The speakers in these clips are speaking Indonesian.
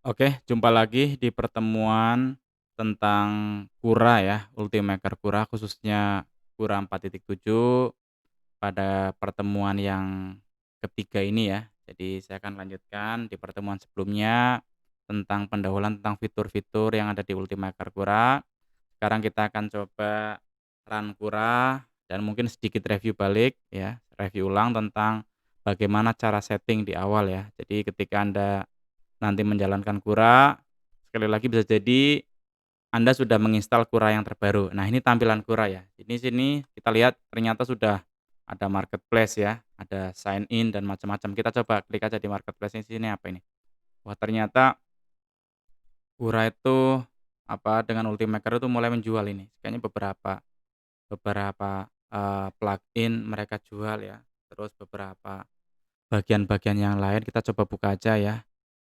Oke, jumpa lagi di pertemuan tentang Kura ya, Ultimaker Kura khususnya Kura 4.7 pada pertemuan yang ketiga ini ya. Jadi saya akan lanjutkan di pertemuan sebelumnya tentang pendahuluan tentang fitur-fitur yang ada di Ultimaker Kura. Sekarang kita akan coba run Kura dan mungkin sedikit review balik ya, review ulang tentang bagaimana cara setting di awal ya. Jadi ketika Anda nanti menjalankan Kura, sekali lagi bisa jadi Anda sudah menginstal Kura yang terbaru. Nah, ini tampilan Kura ya. Ini sini kita lihat ternyata sudah ada marketplace ya, ada sign in dan macam-macam. Kita coba klik aja di marketplace ini sini apa ini. Wah, ternyata Kura itu apa dengan Ultimaker itu mulai menjual ini. Kayaknya beberapa beberapa plugin mereka jual ya. Terus beberapa bagian-bagian yang lain kita coba buka aja ya.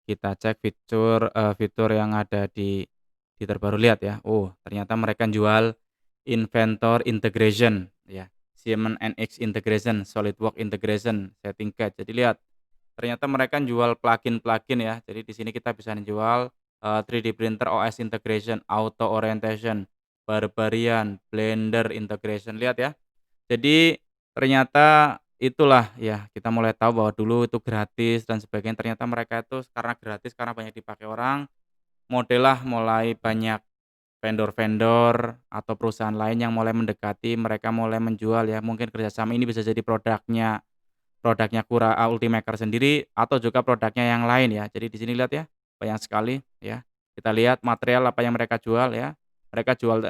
Kita cek fitur yang ada di terbaru, lihat ya, oh ternyata mereka jual Inventor Integration ya, Siemens NX Integration, SolidWorks Integration, Setting Guide. Jadi lihat, ternyata mereka jual plugin-plugin ya. Jadi di sini kita bisa jual 3D printer OS integration, auto orientation, Barbarian, Blender integration, lihat ya. Jadi ternyata itulah ya, kita mulai tahu bahwa dulu itu gratis dan sebagainya, ternyata mereka itu karena gratis, karena banyak dipakai orang, mulai banyak vendor-vendor atau perusahaan lain yang mulai mendekati, mereka mulai menjual ya, mungkin kerjasama ini bisa jadi produknya produknya Ultimaker sendiri atau juga produknya yang lain ya. Jadi di sini lihat ya, banyak sekali ya. Kita lihat material apa yang mereka jual ya. Mereka jual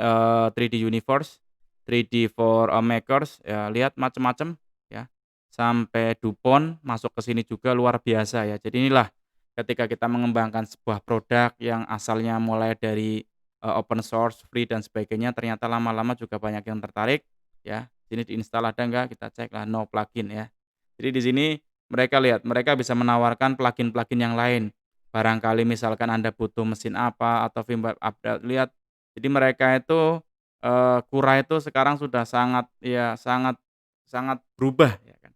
3D Universe, 3D for makers ya, lihat macam-macam ya. Sampai DuPont masuk ke sini juga luar biasa ya. Jadi inilah ketika kita mengembangkan sebuah produk yang asalnya mulai dari open source, free dan sebagainya, ternyata lama-lama juga banyak yang tertarik ya. Sini diinstal ada enggak, kita cek lah no plugin ya. Jadi di sini mereka lihat, mereka bisa menawarkan plugin-plugin yang lain. Barangkali misalkan Anda butuh mesin apa atau firmware update, lihat. Jadi mereka itu, Kura itu sekarang sudah sangat ya sangat sangat berubah ya kan.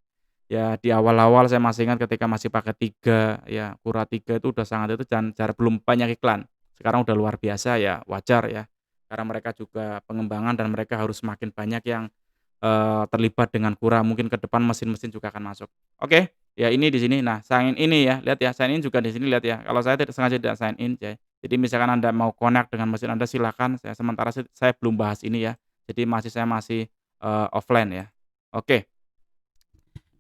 Ya di awal-awal saya masih ingat ketika masih pakai 3 ya, Kura 3 itu udah sangat itu dan belum banyak iklan. Sekarang udah luar biasa ya, wajar ya. Karena mereka juga pengembangan dan mereka harus semakin banyak yang terlibat dengan Kura, mungkin ke depan mesin-mesin juga akan masuk. Oke, ya ini di sini. Nah, sign ini ya, lihat ya, sign in juga di sini lihat ya. Kalau saya tidak sengaja tidak sign in ya. Jadi misalkan Anda mau connect dengan mesin Anda silakan, sementara saya belum bahas ini ya. Jadi saya masih, offline ya. Oke,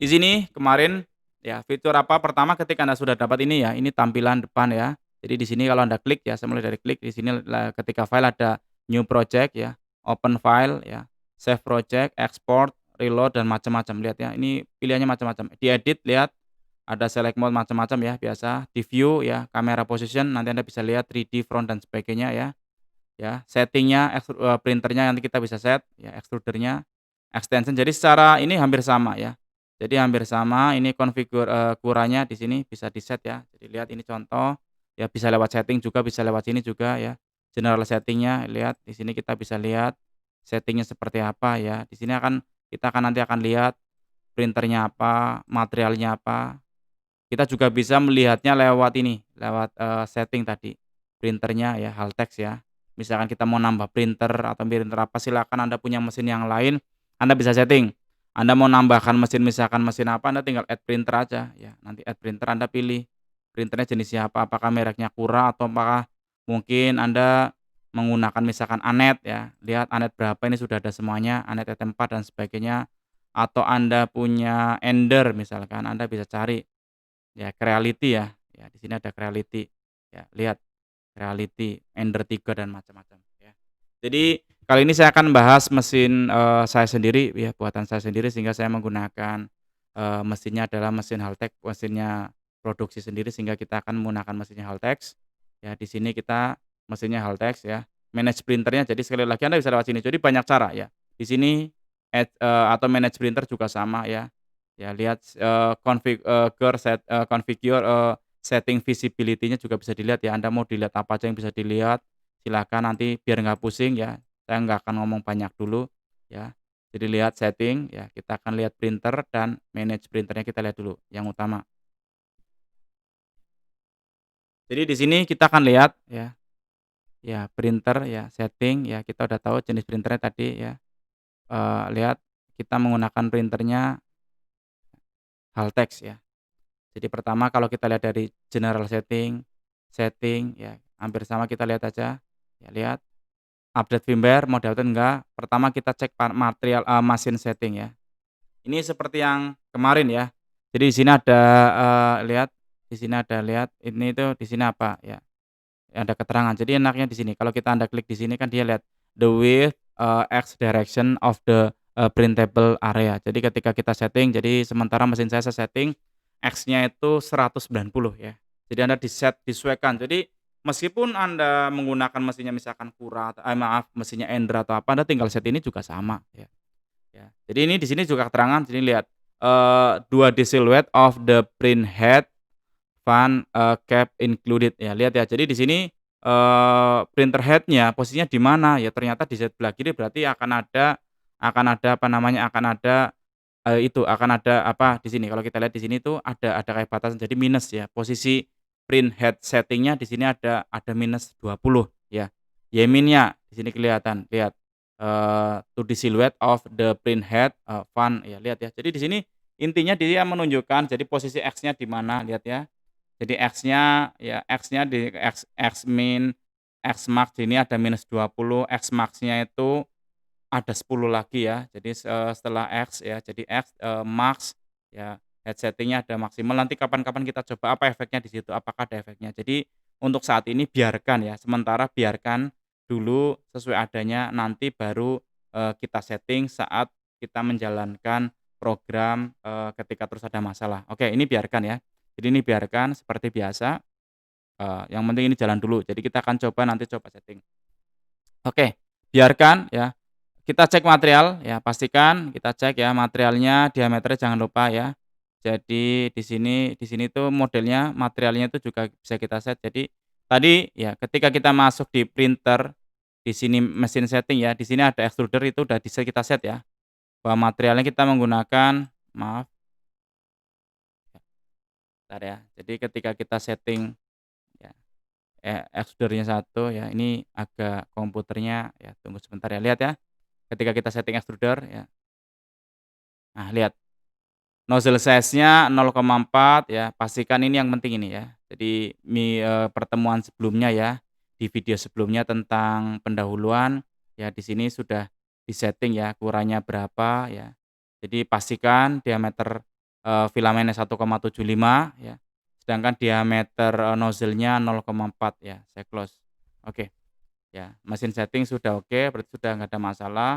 di sini kemarin ya fitur apa, pertama ketika Anda sudah dapat ini ya, ini tampilan depan ya. Jadi di sini kalau Anda klik ya, saya mulai dari klik, di sini ketika file ada new project ya, open file ya, save project, export, reload dan macam-macam. Lihat ya, ini pilihannya macam-macam. Diedit lihat, ada select mode macam-macam ya, biasa. Di view ya, camera position, nanti Anda bisa lihat 3D front dan sebagainya ya. Ya, settingnya, printernya nanti kita bisa set ya, extrudernya, extension. Jadi secara ini hampir sama ya. Jadi hampir sama, ini Kuranya di sini bisa di-set ya. Jadi lihat ini contoh, ya bisa lewat setting juga, bisa lewat sini juga ya. General setting-nya lihat di sini kita bisa lihat settingnya seperti apa ya. Di sini kita akan nanti akan lihat printernya apa, materialnya apa. Kita juga bisa melihatnya lewat ini, lewat, setting tadi, printernya ya, Haltex ya. Misalkan kita mau nambah printer atau printer apa, silakan Anda punya mesin yang lain, Anda bisa setting. Anda mau nambahkan mesin, misalkan mesin apa, Anda tinggal add printer aja ya, nanti add printer Anda pilih, printernya jenisnya apa, apakah mereknya Cura atau apakah mungkin Anda menggunakan misalkan Anet ya, lihat Anet berapa ini sudah ada semuanya, Anet ET4 dan sebagainya, atau Anda punya Ender misalkan, Anda bisa cari. Ya, Creality ya. Ya, di sini ada Creality. Ya, lihat Creality, Ender 3 dan macam-macam ya. Jadi kali ini saya akan bahas mesin, saya sendiri ya, buatan saya sendiri sehingga saya menggunakan, mesinnya adalah mesin Haltech, mesinnya produksi sendiri sehingga kita akan menggunakan mesinnya Haltex. Ya, di sini kita mesinnya Haltex ya. Manage printernya jadi sekali lagi Anda bisa lewat sini. Jadi banyak cara ya. Di sini atau manage printer juga sama ya. Ya lihat, configure, setting visibility-nya juga bisa dilihat ya, Anda mau dilihat apa aja yang bisa dilihat, silakan nanti biar nggak pusing ya, saya nggak akan ngomong banyak dulu ya. Jadi lihat setting ya, kita akan lihat printer dan manage printernya kita lihat dulu yang utama. Jadi di sini kita akan lihat ya, printer ya, setting ya, kita udah tahu jenis printernya tadi ya, lihat kita menggunakan printernya Haltex ya. Jadi pertama kalau kita lihat dari general setting, setting ya, hampir sama kita lihat aja, ya lihat update firmware mau di-update enggak, pertama kita cek material, machine setting ya. Ini seperti yang kemarin ya. Jadi di sini ada, lihat, di sini ada lihat, ini tuh di sini apa ya, ada keterangan. Jadi enaknya di sini, kalau kita Anda klik di sini kan dia lihat the width, X direction of the, printable area. Jadi ketika kita setting, jadi sementara mesin saya setting X-nya itu 190 ya. Jadi Anda disesuaikan. Jadi meskipun Anda menggunakan mesinnya misalkan Cura, maaf mesinnya Endra atau apa, Anda tinggal set ini juga sama ya. Ya, jadi ini di sini juga keterangan, sini lihat, 2D silhouette of the print head, fan, cap included ya, lihat ya. Jadi di sini, printer head-nya posisinya di mana, ya ternyata di sebelah kiri berarti akan ada apa namanya, akan ada apa di sini, kalau kita lihat di sini tuh ada kayak batasan, jadi minus ya, posisi print head setting-nya di sini ada minus 20 ya. Yaminnya di sini kelihatan, lihat, to the silhouette of the print head, fan ya, lihat ya. Jadi di sini intinya dia menunjukkan jadi posisi X-nya di mana, lihat ya. Jadi X-nya di X min, X max ini ada minus 20, X max-nya itu ada 10 lagi ya. Jadi, setelah X ya, jadi X, max ya, head setting-nya ada maksimal, nanti kapan-kapan kita coba apa efeknya di situ, apakah ada efeknya. Jadi untuk saat ini biarkan ya, sementara biarkan dulu sesuai adanya, nanti baru, kita setting saat kita menjalankan program, ketika terus ada masalah. Oke, ini biarkan ya. Jadi ini biarkan seperti biasa, yang penting ini jalan dulu. Jadi kita akan coba setting. Oke, biarkan ya. Kita cek material ya, pastikan kita cek ya materialnya, diameternya jangan lupa ya. Jadi di sini tuh modelnya, materialnya itu juga bisa kita set. Jadi tadi ya ketika kita masuk di printer, di sini mesin setting ya, di sini ada extruder itu udah bisa kita set ya, bahwa materialnya kita menggunakan maaf, bentar ya. Jadi ketika kita setting ya, extrudernya satu ya, ini agak komputernya ya, tunggu sebentar ya, lihat ya. Ketika kita setting extruder ya, nah lihat nozzle size-nya 0,4 ya, pastikan ini yang penting ini ya. Jadi pertemuan sebelumnya ya, di video sebelumnya tentang pendahuluan, ya di sini sudah di-setting ya kuranya berapa ya. Jadi pastikan diameter, filamennya 1,75 ya, sedangkan diameter, nozzle-nya 0,4 ya, saya close. Oke. Ya, mesin setting sudah oke, berarti sudah nggak ada masalah,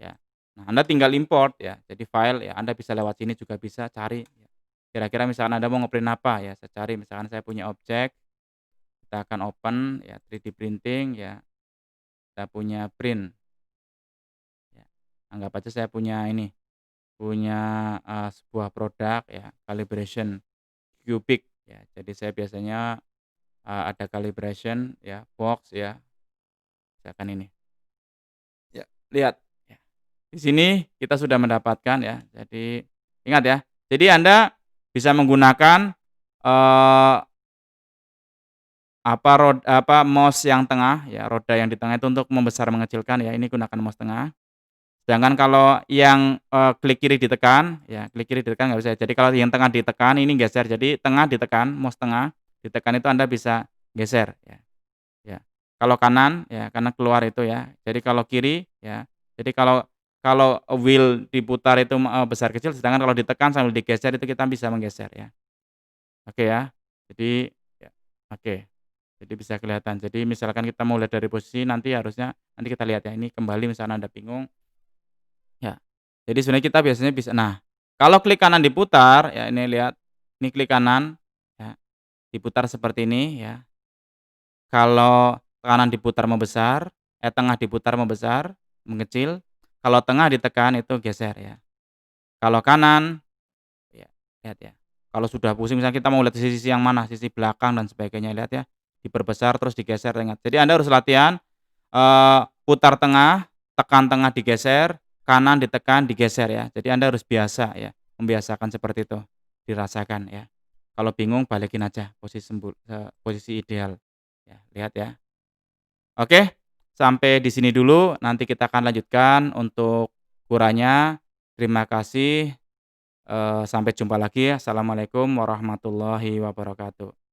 ya. Nah, Anda tinggal import ya, jadi file ya, Anda bisa lewat sini juga bisa cari ya. Kira-kira misalkan Anda mau nge-print apa ya, saya cari misalkan saya punya objek, kita akan open ya 3D printing ya, kita punya print ya. Anggap aja saya punya ini, punya, sebuah produk ya, calibration cubic ya. Jadi saya biasanya, ada calibration ya, box ya, misalkan ini. Ya, lihat. Ya. Di sini kita sudah mendapatkan ya, jadi ingat ya, jadi Anda bisa menggunakan, eee, mouse yang tengah ya, roda yang di tengah itu untuk membesar mengecilkan ya, ini gunakan mouse tengah. Sedangkan kalau yang, klik kiri ditekan, ya klik kiri ditekan nggak bisa. Jadi kalau yang tengah ditekan ini geser, jadi tengah ditekan, mouse tengah ditekan itu Anda bisa geser ya, ya. Kalau kanan, ya kanan keluar itu ya. Jadi kalau kiri, ya jadi kalau kalau wheel diputar itu, besar kecil, sedangkan kalau ditekan sambil digeser itu kita bisa menggeser ya. Oke ya. Jadi ya, oke. Jadi bisa kelihatan. Jadi misalkan kita mau lihat dari posisi nanti harusnya nanti kita lihat ya, ini kembali misalnya Anda bingung, ya. Jadi sebenarnya kita biasanya bisa nah, kalau klik kanan diputar, ya ini lihat, ini klik kanan, ya, diputar seperti ini ya. Kalau kanan diputar membesar, tengah diputar membesar, mengecil, kalau tengah ditekan itu geser ya. Kalau kanan, ya lihat ya, kalau sudah pusing misalnya kita mau lihat sisi yang mana, sisi belakang dan sebagainya, lihat ya, diperbesar terus digeser ingat. Jadi Anda harus latihan, putar tengah, tekan tengah digeser, kanan ditekan digeser ya. Jadi Anda harus biasa ya, membiasakan seperti itu, dirasakan ya. Kalau bingung balikin aja posisi ideal. Ya, lihat ya. Oke, sampai di sini dulu, nanti kita akan lanjutkan untuk kuranya. Terima kasih, sampai jumpa lagi. Assalamualaikum warahmatullahi wabarakatuh.